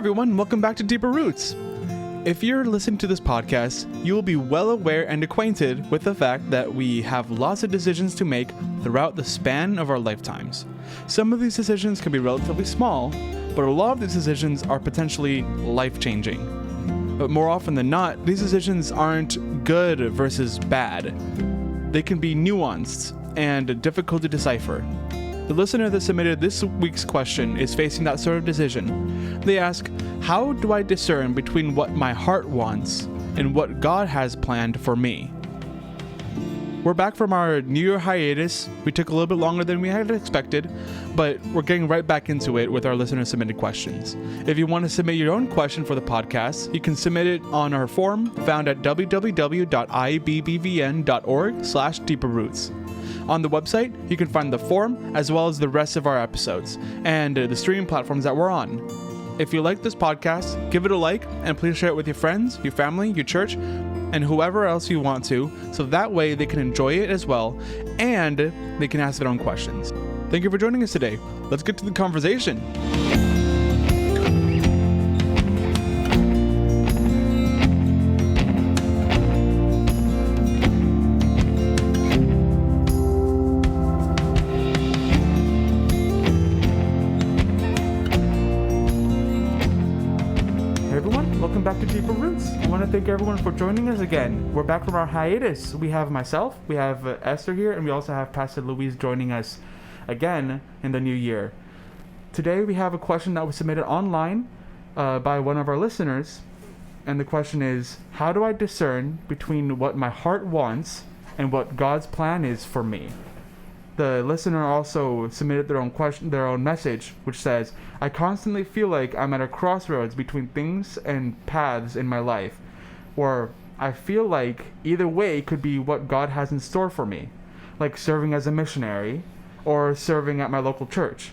everyone. Welcome back to Deeper Roots. If you're listening to this podcast, you will be well aware and acquainted with the fact that we have lots of decisions to make throughout the span of our lifetimes. Some of these decisions can be relatively small, but a lot of these decisions are potentially life-changing. But more often than not, these decisions aren't good versus bad. They can be nuanced and difficult to decipher. The listener that submitted this week's question is facing that sort of decision. They ask, how do I discern between what my heart wants and what God has planned for me? We're back from our New Year hiatus. We took a little bit longer than we had expected, but we're getting right back into it with our listener submitted questions. If you want to submit your own question for the podcast, you can submit it on our form found at www.ibbvn.org/deeperroots. On the website, you can find the form as well as the rest of our episodes and the streaming platforms that we're on. If you like this podcast, give it a like and please share it with your friends, your family, your church, and whoever else you want to, so that way they can enjoy it as well and they can ask their own questions. Thank you for joining us today. Let's get to the conversation. Back to Deeper Roots. I want to thank everyone for joining us again. We're back from our hiatus. We have myself, we have Esther here, and we also have Pastor Louise joining us again in the new year. Today we have a question that was submitted online by one of our listeners, and the question is, how do I discern between what my heart wants and what God's plan is for me? The listener also submitted their own message, which says, I constantly feel like I'm at a crossroads between things and paths in my life, or I feel like either way could be what God has in store for me, like serving as a missionary or serving at my local church.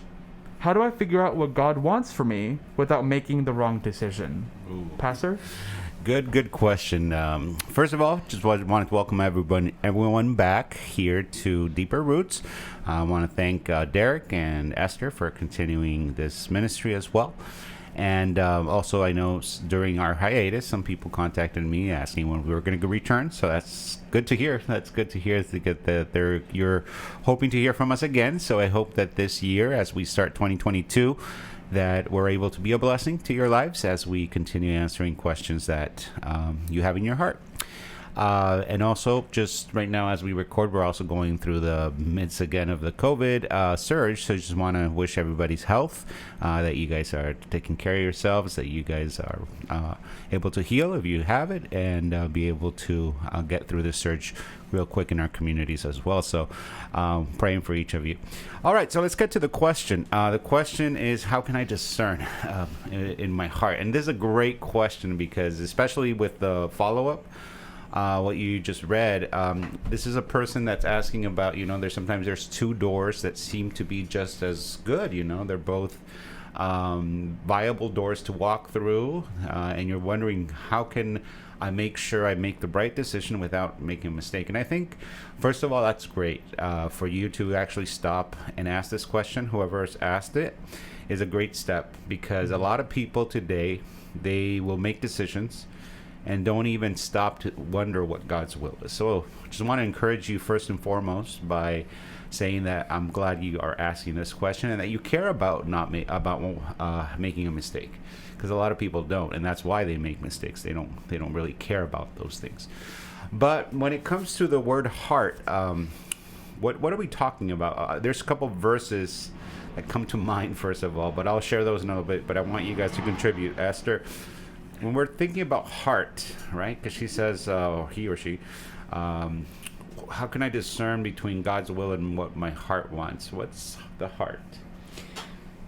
How do I figure out what God wants for me without making the wrong decision? Ooh. Pastor? Good question. First of all, just wanted to welcome everyone back here to Deeper Roots. I want to thank Derek and Esther for continuing this ministry as well. And also, I know during our hiatus, some people contacted me asking when we were going to return. So that's good to hear. That's good to hear that you're hoping to hear from us again. So I hope that this year, as we start 2022, that we're able to be a blessing to your lives as we continue answering questions that you have in your heart. And also, just right now as we record, we're also going through the midst again of the COVID surge. So I just want to wish everybody's health, that you guys are taking care of yourselves, that you guys are able to heal if you have it, and be able to get through this surge real quick in our communities as well. So praying for each of you. All right, so let's get to the question. The question is, how can I discern in my heart? And this is a great question because especially with the follow-up, what you just read, this is a person that's asking about, there's two doors that seem to be just as good, they're both viable doors to walk through, and you're wondering, how can I make sure I make the right decision without making a mistake? And I think, first of all, that's great for you to actually stop and ask this question. Whoever has asked it is a great step, because a lot of people today, they will make decisions and don't even stop to wonder what God's will is. So just want to encourage you first and foremost by saying that I'm glad you are asking this question and that you care about making a mistake, because a lot of people don't, and that's why they make mistakes. They don't really care about those things. But when it comes to the word heart, what are we talking about? There's a couple verses that come to mind first of all, but I'll share those in a little bit. But I want you guys to contribute. Esther, when we're thinking about heart, right? Because she says, he or she, how can I discern between God's will and what my heart wants? What's the heart?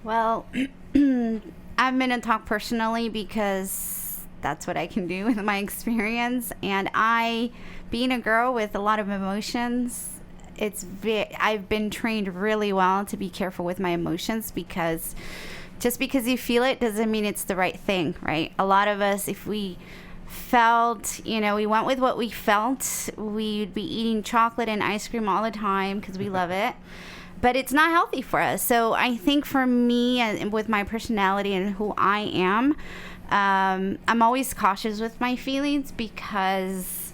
Well, I'm going to talk personally because that's what I can do with my experience. And being a girl with a lot of emotions, I've been trained really well to be careful with my emotions, because just because you feel it doesn't mean it's the right thing, right? A lot of us, if we felt, we went with what we felt, we'd be eating chocolate and ice cream all the time because we love it. but it's not healthy for us. So I think for me, with my personality and who I am, I'm always cautious with my feelings because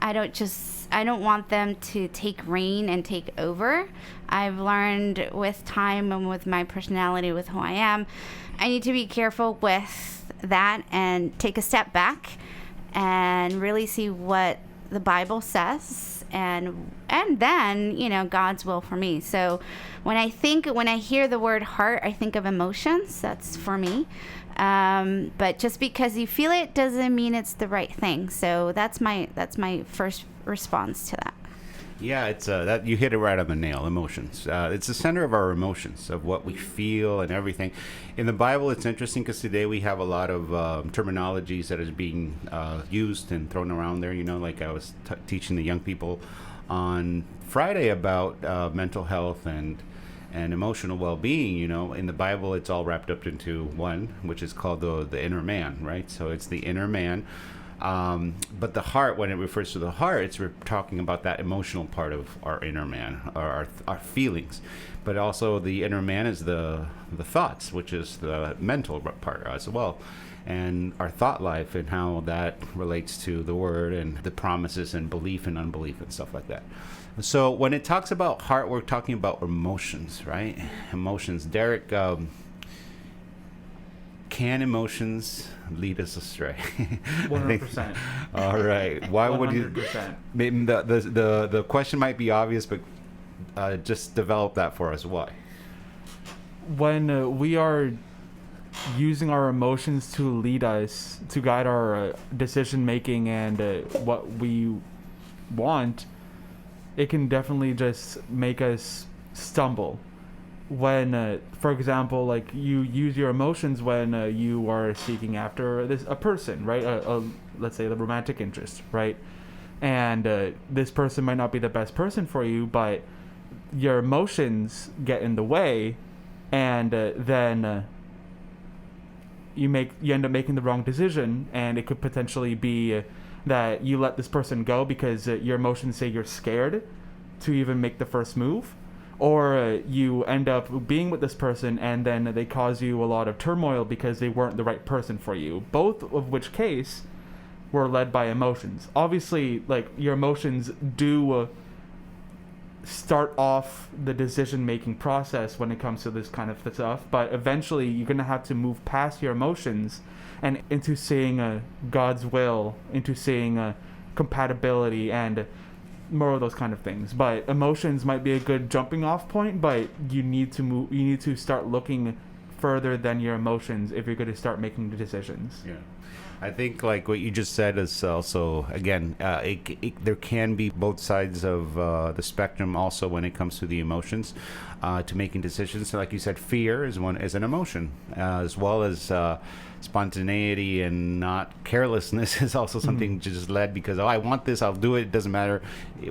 I don't want them to take reign and take over. I've learned with time and with my personality, with who I am, I need to be careful with that and take a step back and really see what the Bible says and then, God's will for me. So when I hear the word heart, I think of emotions. That's for me. But just because you feel it doesn't mean it's the right thing. So that's my first response to that. Yeah, it's that you hit it right on the nail. Emotions. It's the center of our emotions, of what we feel and everything. In the Bible, it's interesting because today we have a lot of terminologies that is being used and thrown around there. Like I was teaching the young people on Friday about mental health and emotional well-being. In the Bible, it's all wrapped up into one, which is called the inner man, right? So it's the inner man. But the heart, when it refers to the heart, it's talking about that emotional part of our inner man, our feelings. But also the inner man is the thoughts, which is the mental part as well. And our thought life and how that relates to the word and the promises and belief and unbelief and stuff like that. So when it talks about heart, we're talking about emotions, right? Emotions. Derek, can emotions lead us astray? 100%. All right. Why 100%. would you? Maybe the question might be obvious, but just develop that for us. Why? When we are using our emotions to lead us, to guide our decision making and what we want, it can definitely just make us stumble. When, for example, like you use your emotions when you are seeking after a person, right? Let's say the romantic interest, right? And this person might not be the best person for you, but your emotions get in the way, and then you end up making the wrong decision, and it could potentially be that you let this person go because your emotions say you're scared to even make the first move. Or you end up being with this person and then they cause you a lot of turmoil because they weren't the right person for you. Both of which case were led by emotions. Obviously, like, your emotions do start off the decision-making process when it comes to this kind of stuff, but eventually you're going to have to move past your emotions and into seeing God's will, into seeing compatibility and more of those kind of things. But emotions might be a good jumping off point, but you need to start looking further than your emotions if you're going to start making the decisions. Yeah. I think like what you just said is also, again, there can be both sides of the spectrum also when it comes to the emotions to making decisions. So like you said, fear is an emotion, as well as spontaneity and not carelessness is also something just led because, I want this, I'll do it. It doesn't matter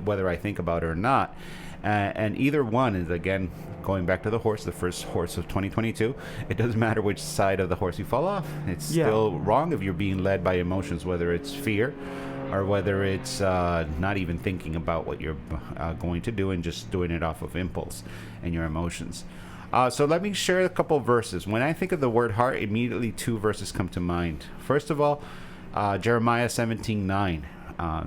whether I think about it or not. And either one is, again, going back to the first horse of 2022, it doesn't matter which side of the horse you fall off. It's still wrong if you're being led by emotions, whether it's fear or whether it's not even thinking about what you're going to do and just doing it off of impulse and your emotions. So let me share a couple verses. When I think of the word heart, immediately two verses come to mind. First of all, Jeremiah 17:9.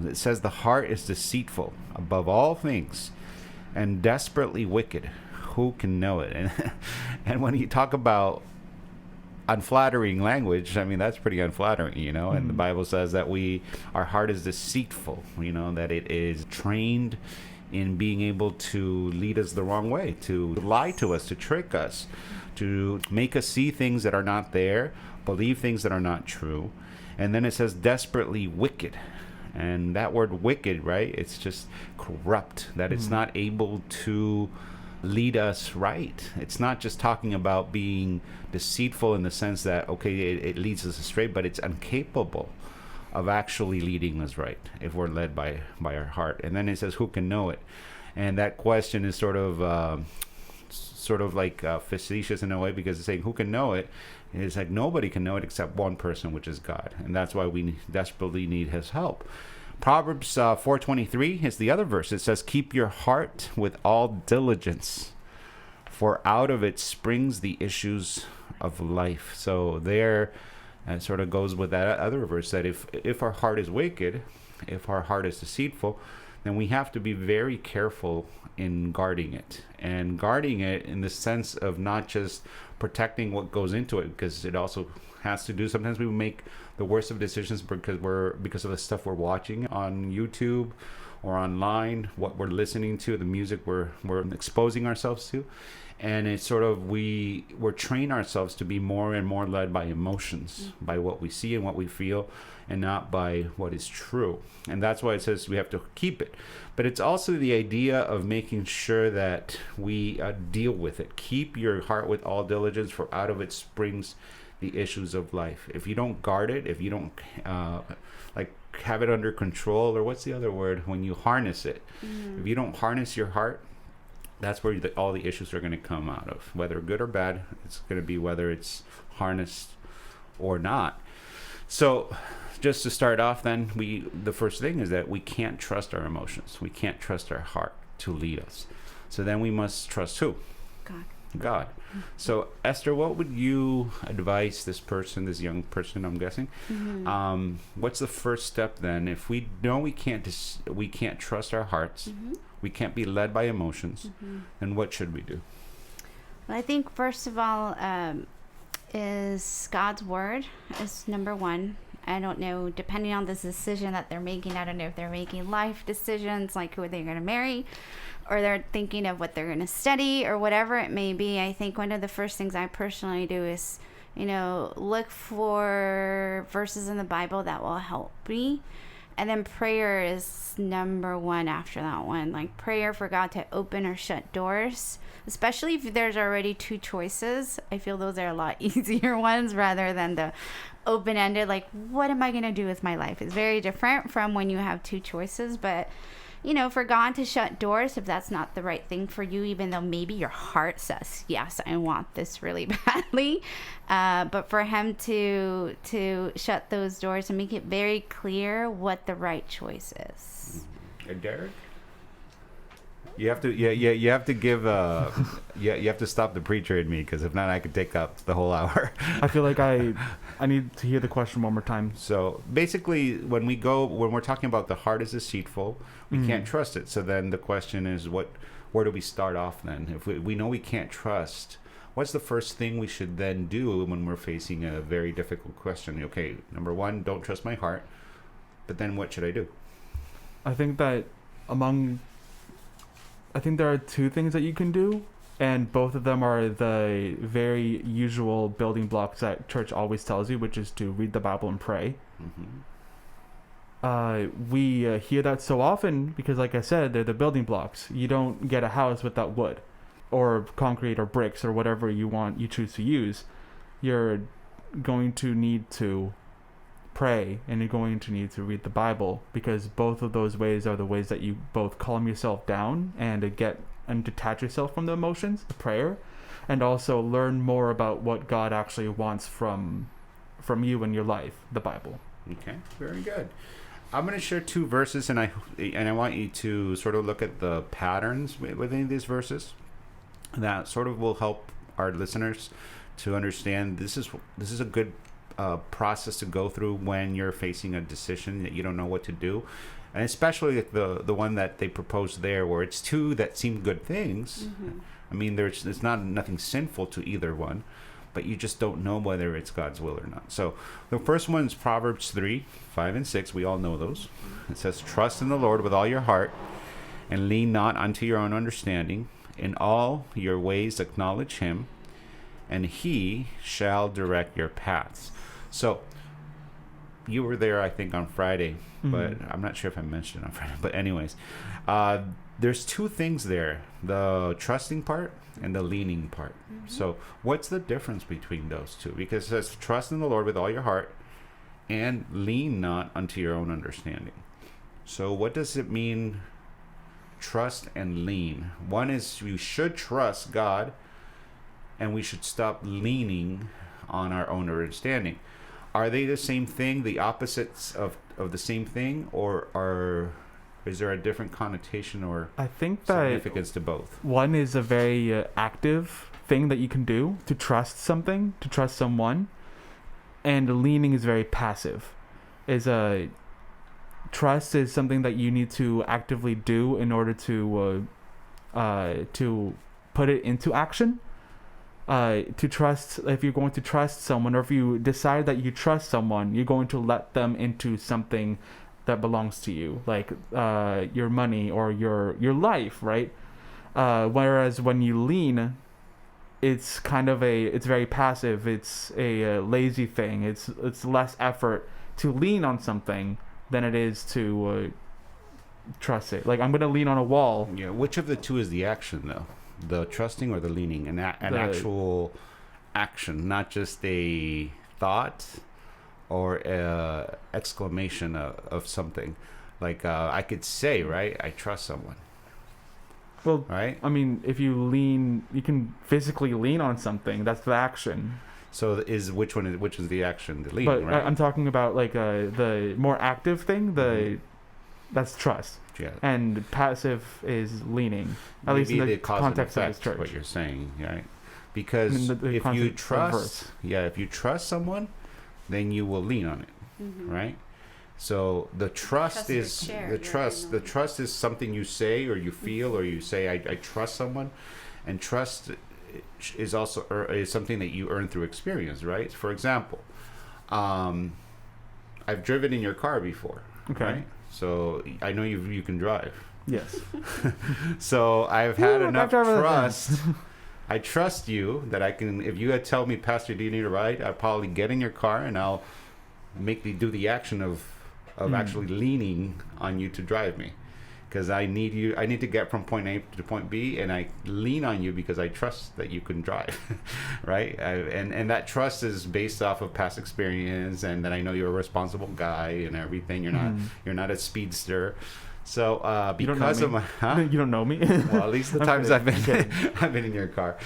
It says, "The heart is deceitful above all things and desperately wicked. Who can know it?" And when you talk about unflattering language, I mean, that's pretty unflattering, and the Bible says that our heart is deceitful, that it is trained in being able to lead us the wrong way, to lie to us, to trick us, to make us see things that are not there, believe things that are not true. And then it says desperately wicked. And that word wicked, right, it's just corrupt, that it's not able to lead us right. It's not just talking about being deceitful in the sense that, okay, it leads us astray, but it's incapable of actually leading us right if we're led by our heart. And then it says, who can know it? And that question is sort of like facetious in a way, because it's saying who can know it. It's like nobody can know it except one person, which is God. And that's why we desperately need his help. Proverbs 4:23 is the other verse. It says, keep your heart with all diligence, For out of it springs the issues of life. So there, it sort of goes with that other verse that if our heart is wicked, if our heart is deceitful, then we have to be very careful in guarding it. And guarding it in the sense of not just protecting what goes into it, because it also has to do, sometimes we make the worst of decisions because of the stuff we're watching on YouTube or online, what we're listening to, the music we're exposing ourselves to. And it's sort of, we're train ourselves to be more and more led by emotions, by what we see and what we feel, and not by what is true. And that's why it says we have to keep it. But it's also the idea of making sure that we deal with it. Keep your heart with all diligence, for out of it springs the issues of life. If you don't guard it, if you don't have it under control, or what's the other word, when you harness it, if you don't harness your heart, that's where all the issues are going to come out of, whether good or bad. It's going to be whether it's harnessed or not. So just to start off, then, the first thing is that we can't trust our emotions. We can't trust our heart to lead us. So then we must trust who? God. So Esther, what would you advise this young person, I'm guessing? What's the first step then? If we know we can't trust our hearts, we can't be led by emotions, then what should we do? Well, I think first of all is God's word is number one. I don't know, depending on this decision that they're making, I don't know if they're making life decisions, like who are they going to marry, or they're thinking of what they're going to study, or whatever it may be. I think one of the first things I personally do is, look for verses in the Bible that will help me. And then prayer is number one after that one. Like prayer for God to open or shut doors, especially if there's already two choices. I feel those are a lot easier ones rather than the open-ended, like, what am I going to do with my life? It's very different from when you have two choices. But for God to shut doors if that's not the right thing for you, even though maybe your heart says, yes, I want this really badly. But for him to shut those doors and make it very clear what the right choice is. Derek? You have to, you have to give, you have to stop the preacher in me, because if not, I could take up the whole hour. I feel like I need to hear the question one more time. So basically, when we're talking about the heart is deceitful, we can't trust it. So then the question is, where do we start off then? If we know we can't trust, what's the first thing we should then do when we're facing a very difficult question? Okay, number one, don't trust my heart. But then what should I do? I think there are two things that you can do, and both of them are the very usual building blocks that church always tells you, which is to read the Bible and pray. We hear that so often because, like I said, they're the building blocks. You don't get a house without wood or concrete or bricks or whatever you choose to use. You're going to need to pray, and you're going to need to read the Bible, because both of those ways are the ways that you both calm yourself down and detach yourself from the emotions, the prayer, and also learn more about what God actually wants from you in your life, the Bible. Okay, very good. I'm going to share two verses, and I want you to sort of look at the patterns within these verses that sort of will help our listeners to understand this is a good process to go through when you're facing a decision that you don't know what to do. And especially the one that they proposed there, where it's two that seem good things. I mean, there's nothing sinful to either one, but you just don't know whether it's God's will or not. So the first one is Proverbs 3:5-6. We all know those. It says, trust in the Lord with all your heart, and lean not unto your own understanding. In all your ways acknowledge him, and he shall direct your paths. So you were there, I think, on Friday, but I'm not sure if I mentioned it on Friday. But anyways, there's two things there, the trusting part and the leaning part. So what's the difference between those two? Because it says, trust in the Lord with all your heart and lean not unto your own understanding. So what does it mean, trust and lean? One is you should trust God, and we should stop leaning on our own understanding. Are they the same thing, the opposites of the same thing, or are Is there a different connotation or I think that significance to both? one is a very active thing that you can do to trust something, to trust someone, and leaning is very passive. Trust is something that you need to actively do in order to put it into action. To trust, if you're going to trust someone, or if you decide that you trust someone, you're going to let them into something that belongs to you, like your money or your life, right? Whereas when you lean, it's it's very passive. It's a lazy thing. It's less effort to lean on something than it is to trust it. Like, I'm gonna lean on a wall. Yeah. Which of the two is the action, though? The trusting or the leaning? An actual action, not just a thought or a exclamation of something. Like, I could say, right, I trust someone. Well, right? I mean, if you lean, you can physically lean on something. That's the action. So which is the action? The lean, But right? I'm talking about like the more active thing. That's trust. Yeah. And passive is leaning. At Maybe least in the cause context and of this effect, church. what you're saying, right? Because I mean, the if you context of trust, verse. if you trust someone, then you will lean on it, right? So the trust is the trust is something you say or you feel or you say I trust someone, and trust is also is something that you earn through experience, right? For example, I've driven in your car before, Okay. right? So I know you can drive. Yes. So I've had enough driver trust. I trust you that I can. If you had tell me, Pastor, do you need a ride? I'll probably get in your car and I'll make me do the action of actually leaning on you to drive me, because I need you. I need to get from point A to point B, and I lean on you because I trust that you can drive, right? And that trust is based off of past experience, and that I know you're a responsible guy and everything. You're not a speedster. So because of my, you don't know me. well, at least the times I've been Okay. I've been in your car.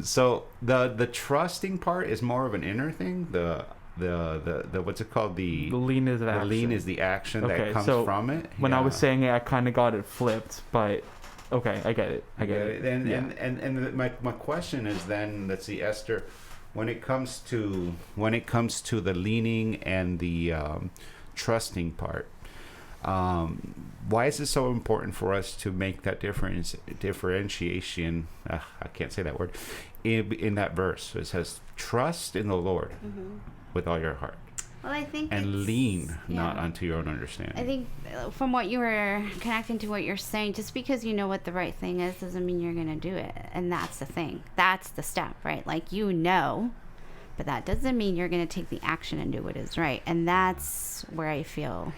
So the trusting part is more of an inner thing. The what's it called? The lean is the action. lean is the action that comes so from it. When I was saying it, I kind of got it flipped, but okay, I get it. And my question is then, let's see, Esther, when it comes to the leaning and the trusting part, why is it so important for us to make that differentiation? I can't say that word. In that verse, it says, "Trust in the Lord with all your heart, Well, I think and lean not unto your own understanding." I think from what you were connecting to what you're saying, just because you know what the right thing is doesn't mean you're going to do it. And that's the thing. That's the step, right? Like, you know, but that doesn't mean you're going to take the action and do what is right. And that's where I feel.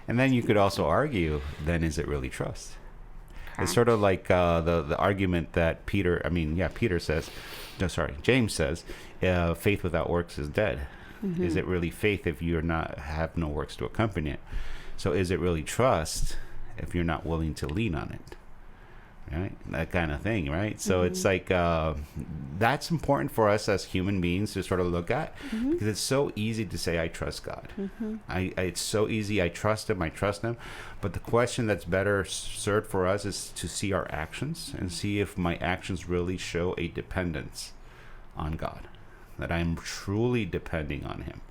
And then you could also argue, then is it really trust? Correct. It's sort of like the argument that James says, faith without works is dead. Is it really faith if you're not have no works to accompany it? So is it really trust if you're not willing to lean on it? Right? That kind of thing, right? So it's like that's important for us as human beings to sort of look at, because it's so easy to say I trust God. It's so easy. I trust him. But the question that's better served for us is to see our actions and see if my actions really show a dependence on God, that I'm truly depending on him,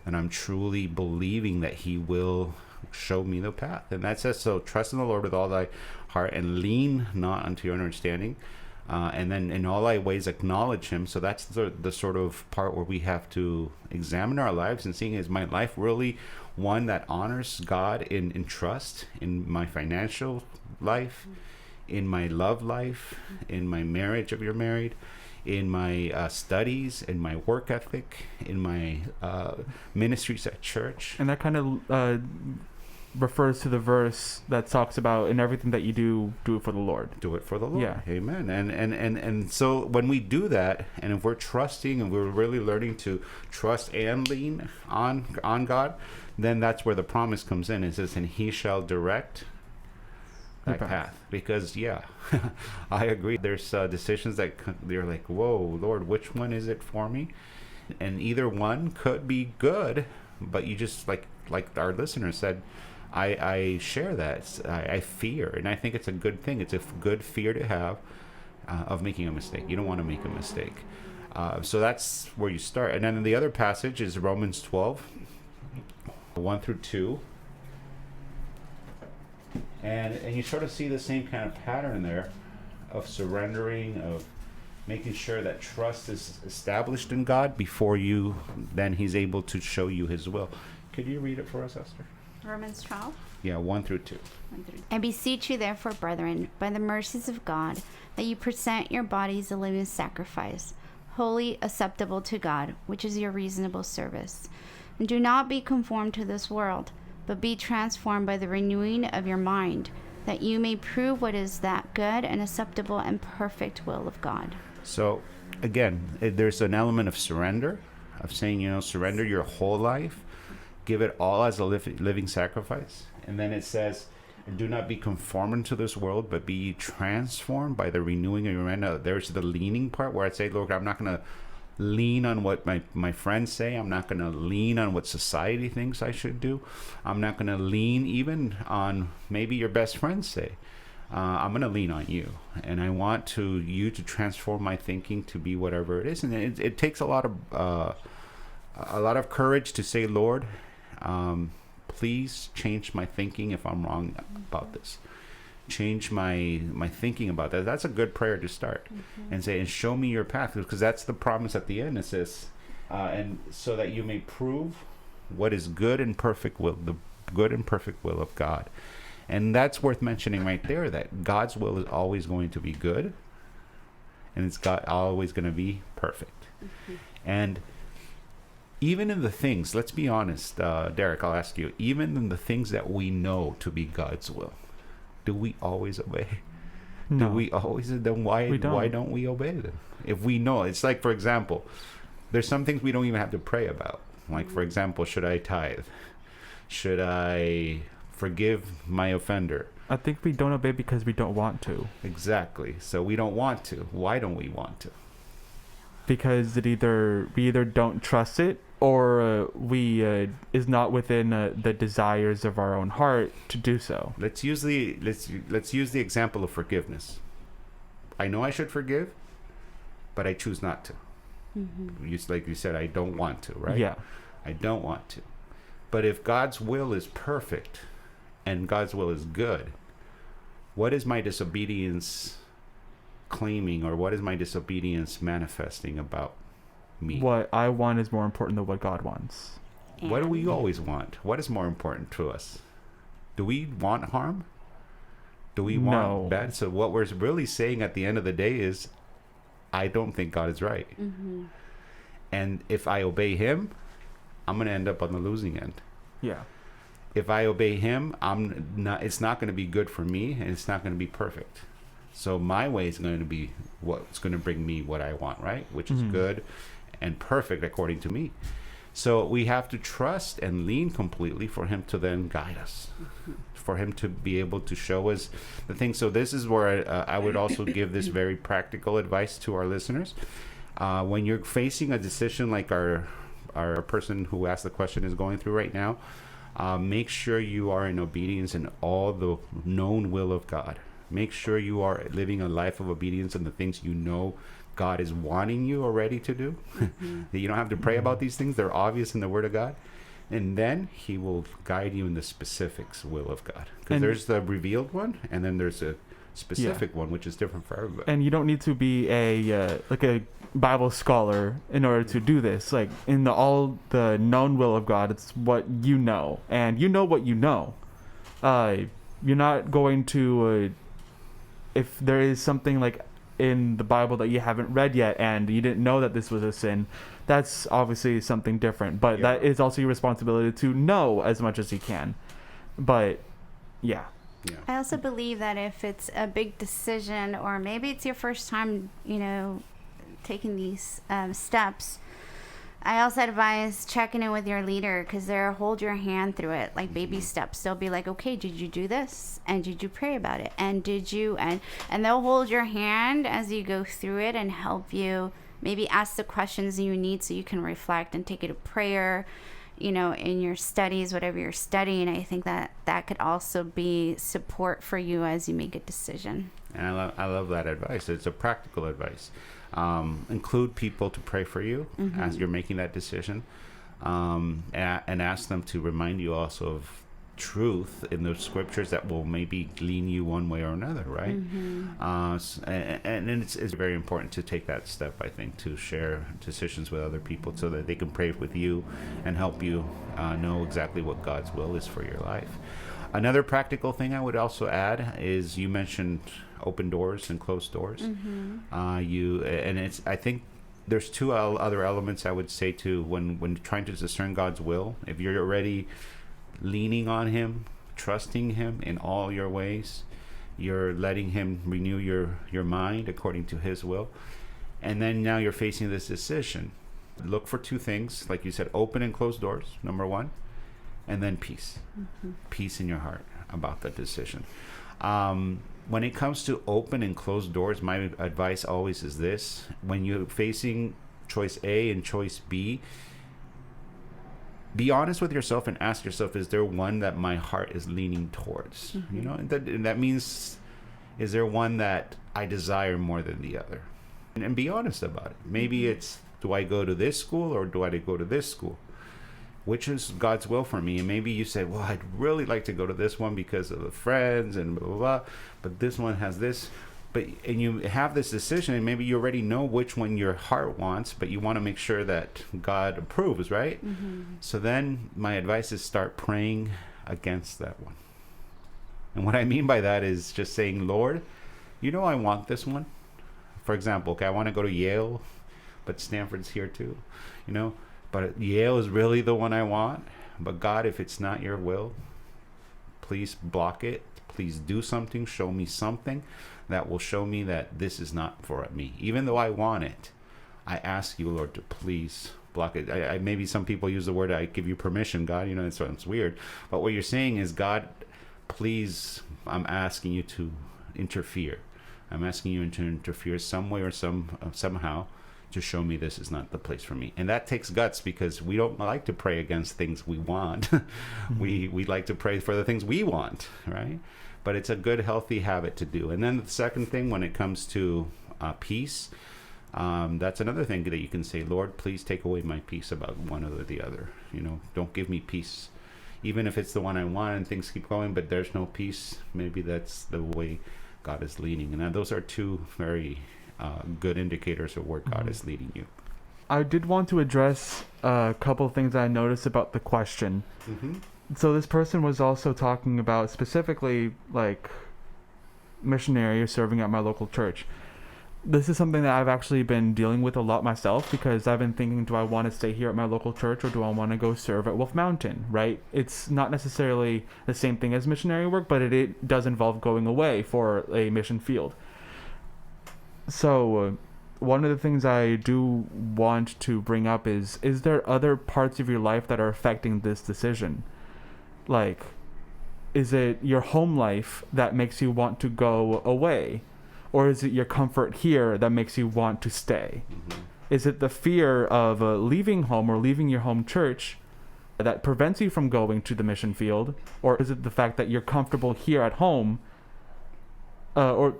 and I'm truly believing that he will show me the path. And that says, so trust in the Lord with all thy heart and lean not unto your understanding, and then in all thy ways acknowledge him. So that's the sort of part where we have to examine our lives and seeing, is my life really one that honors God in trust, in my financial life, in my love life, in my marriage if you're married, in my studies, in my work ethic, in my ministries at church. And that kind of refers to the verse that talks about, in everything that you do it for the Lord. Do it for the Lord. Yeah. Amen. And so when we do that, and if we're trusting and we're really learning to trust and lean on God, then that's where the promise comes in. It says, and he shall direct that path. Because I agree, there's decisions that they're like, whoa, Lord, which one is it for me? And either one could be good, but you just like our listener said, I share that. I fear, and I think it's a good thing. It's a good fear to have of making a mistake. You don't want to make a mistake. So that's where you start. And then the other passage is Romans 12, 1 through 2. And you sort of see the same kind of pattern there of surrendering, of making sure that trust is established in God before then he's able to show you his will. Could you read it for us, Esther? Romans 12. Yeah, 1 through 2. I beseech you, therefore, brethren, by the mercies of God, that you present your bodies a living sacrifice, holy, acceptable to God, which is your reasonable service. And do not be conformed to this world, but be transformed by the renewing of your mind, that you may prove what is that good and acceptable and perfect will of God. So, again, there's an element of surrender, of saying, surrender your whole life, give it all as a living sacrifice. And then it says, do not be conformed to this world, but be transformed by the renewing of your mind. There's the leaning part where I'd say, look, I'm not going to lean on what my friends say. I'm not going to lean on what society thinks I should do. I'm not going to lean even on maybe your best friends say. I'm going to lean on you, and I want you to transform my thinking to be whatever it is. And it takes a lot of courage to say, Lord, please change my thinking if I'm wrong about this. Change my thinking about that. That's a good prayer to start. And say, and show me your path, because that's the promise at the end. It says, and so that you may prove what is good and perfect will, the good and perfect will of God. And that's worth mentioning right there, that God's will is always going to be good, and it's always going to be perfect. And even in the things, let's be honest, Derek, I'll ask you, even in the things that we know to be God's will, do we always obey? No. Do we always? Then why don't we obey them? If we know, it's like, for example, there's some things we don't even have to pray about. Like, for example, should I tithe? Should I forgive my offender? I think we don't obey because we don't want to. Exactly. So we don't want to. Why don't we want to? Because we either don't trust it, or we is not within the desires of our own heart to do so. Let's use the example of forgiveness. I know I should forgive, but I choose not to. Like you said, I don't want to, right? Yeah. I don't want to. But if God's will is perfect and God's will is good, what is my disobedience claiming, or what is my disobedience manifesting about me? What I want is more important than what God wants. What do we always want? What is more important to us? Do we want harm? Do we want bad? So what we're really saying at the end of the day is, I don't think God is right. And if I obey him, I'm going to end up on the losing end. Yeah. If I obey him, it's not going to be good for me, and it's not going to be perfect. So my way is going to be what's going to bring me what I want, right? Which is good and perfect according to me. So we have to trust and lean completely for him to then guide us, for him to be able to show us the things. So this is where I would also give this very practical advice to our listeners. When you're facing a decision like our person who asked the question is going through right now, make sure you are in obedience in all the known will of God. Make sure you are living a life of obedience in the things you know God is wanting you already to do. That you don't have to pray about these things. They're obvious in the Word of God. And then he will guide you in the specifics will of God. Because there's the revealed one, and then there's a specific one, which is different for everybody. And you don't need to be a Bible scholar in order to do this. Like, in all the known will of God, it's what you know. And you know what you know. You're not going to... if there is something like in the Bible that you haven't read yet and you didn't know that this was a sin, that's obviously something different. But that is also your responsibility to know as much as you can. But, yeah. I also believe that if it's a big decision, or maybe it's your first time, taking these steps, I also advise checking in with your leader, because they'll hold your hand through it, like baby steps. They'll be like, okay, did you do this? And did you pray about it? And did you? And they'll hold your hand as you go through it and help you maybe ask the questions you need so you can reflect and take it to prayer. in your studies, whatever you're studying. I think that could also be support for you as you make a decision. And I love that advice. It's a practical advice. Include people to pray for you as you're making that decision, and ask them to remind you also of truth in the scriptures that will maybe lean you one way or another, right? And it's very important to take that step, I think, to share decisions with other people so that they can pray with you and help you know exactly what God's will is for your life. Another practical thing I would also add is you mentioned open doors and closed doors. I think there's two other elements I would say too when trying to discern God's will. If you're already leaning on him, trusting him in all your ways, you're letting him renew your mind according to his will, and then now you're facing this decision. Look for two things, like you said, open and closed doors, number one, and then peace. Peace in your heart about that decision. When it comes to open and closed doors, my advice always is this: when you're facing choice A and choice B, be honest with yourself and ask yourself, is there one that my heart is leaning towards? And that means, is there one that I desire more than the other? And be honest about it. Maybe it's, do I go to this school or do I go to this school? Which is God's will for me? And maybe you say, well, I'd really like to go to this one because of the friends and blah, blah, blah, but this one has this. And you have this decision, and maybe you already know which one your heart wants, but you want to make sure that God approves, right? So then my advice is start praying against that one. And what I mean by that is just saying, Lord, I want this one. For example, I want to go to Yale, but Stanford's here too, but Yale is really the one I want. But God, if it's not your will, please block it. Please do something. Show me something that will show me that this is not for me. Even though I want it, I ask you, Lord, to please block it. I maybe some people use the word, I give you permission, God. It's weird. But what you're saying is, God, please, I'm asking you to interfere. I'm asking you to interfere some way or somehow to show me this is not the place for me. And that takes guts, because we don't like to pray against things we want. We like to pray for the things we want, right? But it's a good, healthy habit to do. And then the second thing, when it comes to peace, that's another thing that you can say, Lord, please take away my peace about one or the other. Don't give me peace. Even if it's the one I want and things keep going, but there's no peace, maybe that's the way God is leading. And those are two very good indicators of where God is leading you. I did want to address a couple of things I noticed about the question. So this person was also talking about specifically like missionary or serving at my local church. This is something that I've actually been dealing with a lot myself, because I've been thinking, do I want to stay here at my local church or do I want to go serve at Wolf Mountain, right? It's not necessarily the same thing as missionary work, but it does involve going away for a mission field. So one of the things I do want to bring up is there other parts of your life that are affecting this decision? Like, is it your home life that makes you want to go away? Or is it your comfort here that makes you want to stay? Is it the fear of leaving home or leaving your home church that prevents you from going to the mission field? Or is it the fact that you're comfortable here at home? So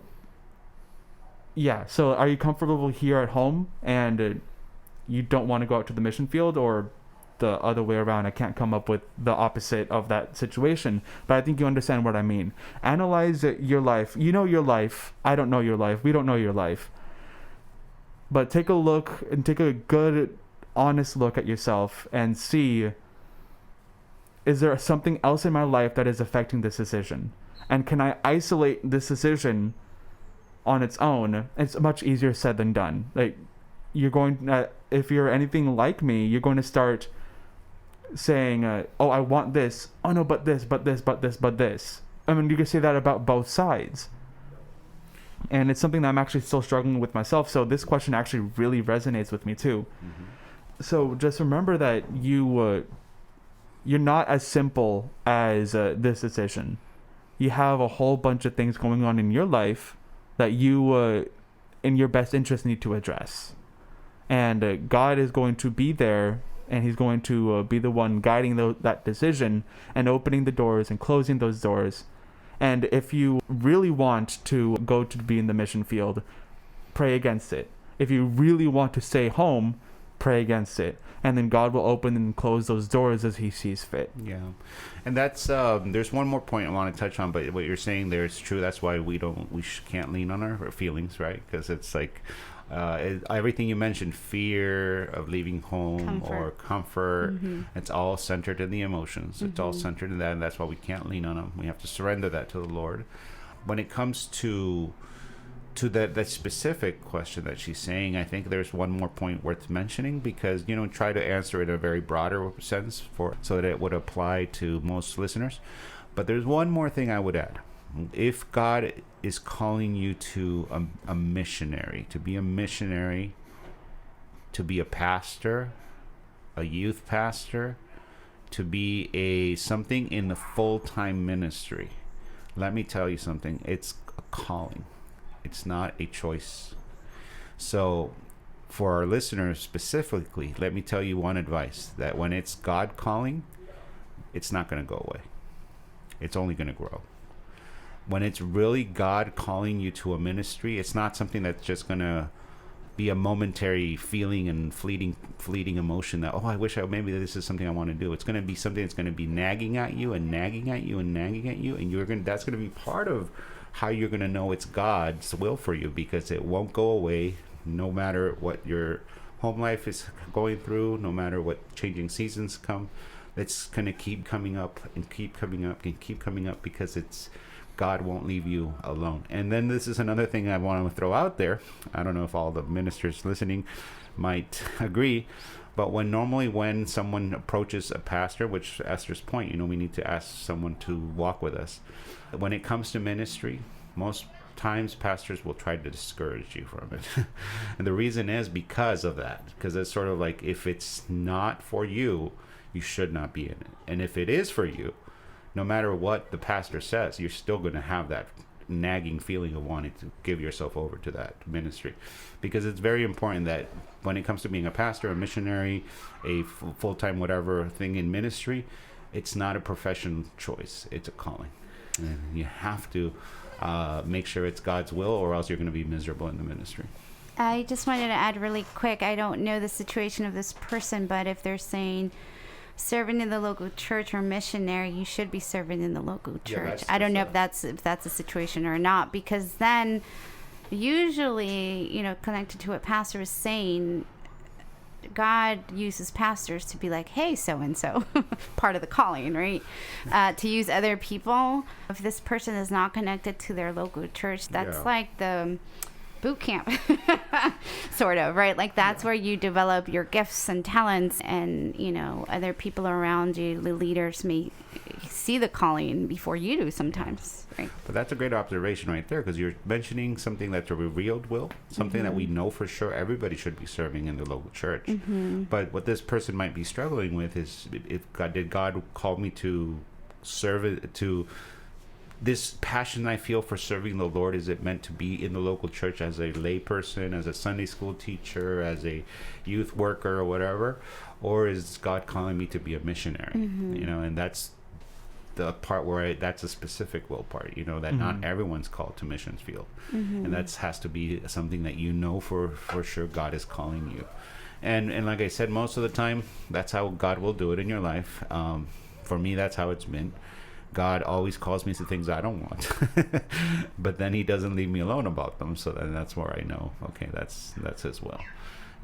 are you comfortable here at home and you don't want to go out to the mission field, or the other way around? I can't come up with the opposite of that situation, but I think you understand what I mean. Analyze your life. You know your life. I don't know your life. We don't know your life. But take a look and take a good, honest look at yourself and see, is there something else in my life that is affecting this decision? And can I isolate this decision on its own? It's much easier said than done. Like, you're going, if you're anything like me, you're going to start saying, oh, I want this. Oh no, but this. I mean, you can say that about both sides. And it's something that I'm actually still struggling with myself. So this question actually really resonates with me too. So just remember that you're not as simple as this decision. You have a whole bunch of things going on in your life that you, in your best interest, need to address. And God is going to be there and he's going to be the one guiding that decision and opening the doors and closing those doors. And if you really want to go to be in the mission field, pray against it. If you really want to stay home, pray against it, and then God will open and close those doors as he sees fit. Yeah. And that's there's one more point I want to touch on, but what you're saying there is true. That's why we can't lean on our feelings, right? Because it's like everything you mentioned, fear of leaving home or comfort, it's all centered in the emotions. It's all centered in that, and that's why we can't lean on them. We have to surrender that to the Lord. When it comes to that specific question that she's saying, I think there's one more point worth mentioning, because try to answer it in a very broader sense so that it would apply to most listeners. But there's one more thing I would add. If God is calling you to a missionary, to be a pastor, a youth pastor, to be something in the full-time ministry, let me tell you something. It's a calling. It's not a choice. So for our listeners specifically, let me tell you one advice, that when it's God calling, it's not going to go away. It's only going to grow. When it's really God calling you to a ministry, it's not something that's just going to be a momentary feeling and fleeting emotion that, I wish maybe this is something I want to do. It's going to be something that's going to be nagging at you and nagging at you and nagging at you, and that's going to be part of how you're going to know it's God's will for you, because it won't go away no matter what your home life is going through, no matter what changing seasons come. It's going to keep coming up and keep coming up and keep coming up, because God won't leave you alone. And then this is another thing I want to throw out there. I don't know if all the ministers listening might agree, but when someone approaches a pastor, which Esther's point, we need to ask someone to walk with us. When it comes to ministry, most times pastors will try to discourage you from it. And the reason is because of that. Because it's sort of like, if it's not for you, you should not be in it. And if it is for you, no matter what the pastor says, you're still going to have that nagging feeling of wanting to give yourself over to that ministry. Because it's very important that when it comes to being a pastor, a missionary, a full-time whatever thing in ministry, it's not a profession choice. It's a calling. And you have to make sure it's God's will, or else you're going to be miserable in the ministry. I just wanted to add really quick, I don't know the situation of this person, but if they're saying serving in the local church or missionary, you should be serving in the local church. I don't know if that's a situation or not, because then usually, connected to what pastor was saying, God uses pastors to be like, hey, so-and-so, part of the calling, right? To use other people. If this person is not connected to their local church, that's like the boot camp, sort of, right? Like that's where you develop your gifts and talents, and, other people around you, the leaders may see the calling before you do sometimes, right? But that's a great observation right there, because you're mentioning something that's a revealed will, something that we know for sure everybody should be serving in the local church. But what this person might be struggling with is, did God call me to serve it, to this passion I feel for serving the Lord? Is it meant to be in the local church as a lay person, as a Sunday school teacher, as a youth worker or whatever? Or is God calling me to be a missionary? And that's the part where that's a specific will part, that not everyone's called to missions field. And that has to be something that for sure God is calling you. And like I said, most of the time, that's how God will do it in your life. For me, that's how it's been. God always calls me to things I don't want, but then he doesn't leave me alone about them. So then that's where I know, okay, that's his will.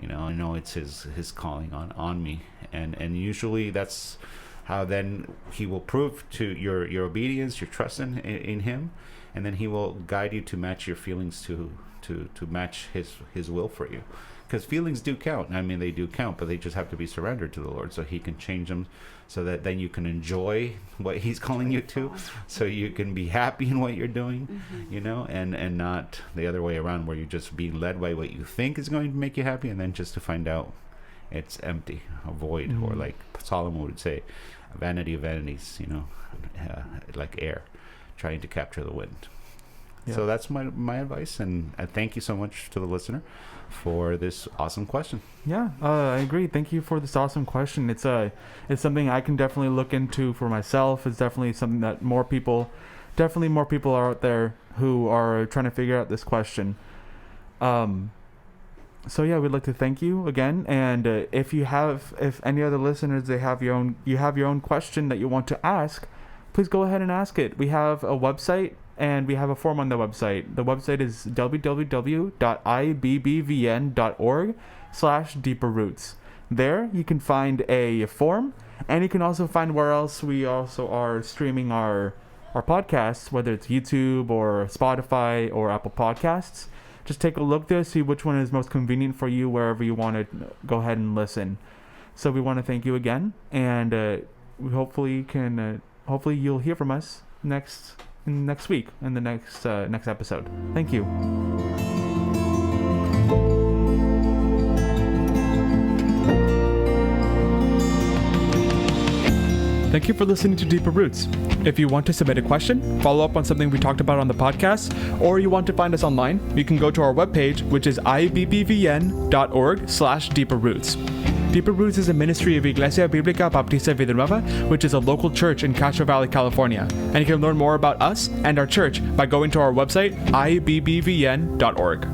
I know it's his calling on me. And usually that's how then he will prove to your obedience, your trust in him. And then he will guide you to match your feelings to match his will for you. Because feelings do count. I mean, they do count, but they just have to be surrendered to the Lord so he can change them, so that then you can enjoy what he's calling you to, so you can be happy in what you're doing, and not the other way around, where you're just being led by what you think is going to make you happy, and then just to find out it's empty, a void, or like Solomon would say, vanity of vanities, like air trying to capture the wind. Yeah. So that's my advice, and I thank you so much to the listener for this awesome question. Yeah, I agree. Thank you for this awesome question. It's something I can definitely look into for myself. It's definitely something that more people are out there who are trying to figure out this question. So yeah, we'd like to thank you again. And if any other listeners, you have your own question that you want to ask, please go ahead and ask it. We have a website and we have a form on the website. The website is www.ibbvn.org/deeperroots. There you can find a form, and you can also find where else we also are streaming our podcasts, whether it's YouTube or Spotify or Apple Podcasts. Just take a look there, see which one is most convenient for you wherever you want to go ahead and listen. So we want to thank you again, and we hopefully you'll hear from us next week in the next episode. Thank you. Thank you for listening to Deeper Roots. If you want to submit a question, follow up on something we talked about on the podcast, or you want to find us online, you can go to our webpage, which is ibbvn.org/deeperroots. Deeper Roots is a ministry of Iglesia Bíblica Baptista Vida Nueva, which is a local church in Castro Valley, California. And you can learn more about us and our church by going to our website, ibbvn.org.